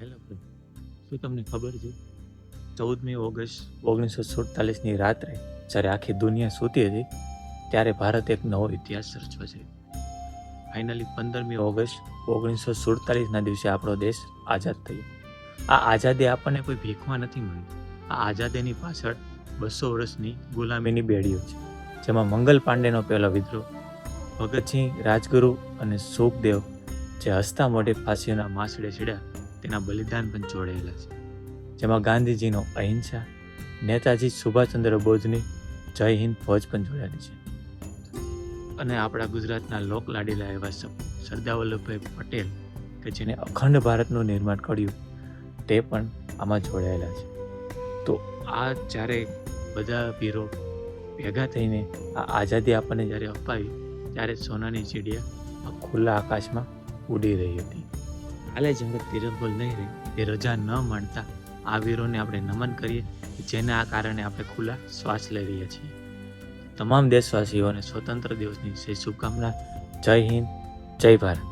Hello friend, શું તમને ખબર છે 14મી ઓગસ્ટ 1947ની રાત્રે જ્યારે આખી દુનિયા સૂતી હતી ત્યારે ભારત એક નવો ઇતિહાસ સર્જવા છે. ફાઇનલી 15મી ઓગસ્ટ 1947ના દિવસે આપણો દેશ આઝાદ થયો. આ આઝાદી આપણને કોઈ ભીખમાં નથી મળી. આ આઝાદીની પાછળ 200 વર્ષની ગુલામીની બેડીઓ છે, જેમાં મંગલ પાંડેનો પહેલો વિદ્રોહ, ભગતસિંહ, રાજગુરુ અને સુખદેવ જે હસતા મોઢે ફાંસીના માસડે ચડ્યા તેના બલિદાન પણ જોડાયેલા છે, જેમાં ગાંધીજીનો અહિંસા, નેતાજી સુભાષચંદ્ર બોઝની જય હિન્દ ફૌજ પણ જોડાયેલી છે, અને આપણા ગુજરાતના લોકલાડીલા એવા સરદાર વલ્લભભાઈ પટેલ કે જેને અખંડ ભારતનું નિર્માણ કર્યું તે પણ આમાં જોડાયેલા છે. તો આ જ્યારે બધા વીરો ભેગા થઈને આ આઝાદી આપણને જ્યારે અપાવી ત્યારે સોનાની ચીડિયા ખુલ્લા આકાશમાં ઉડી રહી હતી. કાલે જ્યારે તિરંગો નહીં રહે એ રજા ન માણતા આ વીરોને આપણે નમન કરીએ, જેના કારણે આપણે ખુલ્લા શ્વાસ લઈ રહ્યા છીએ. તમામ દેશવાસીઓને સ્વતંત્ર દિવસની શુભકામના. જય હિન્દ, જય ભારત.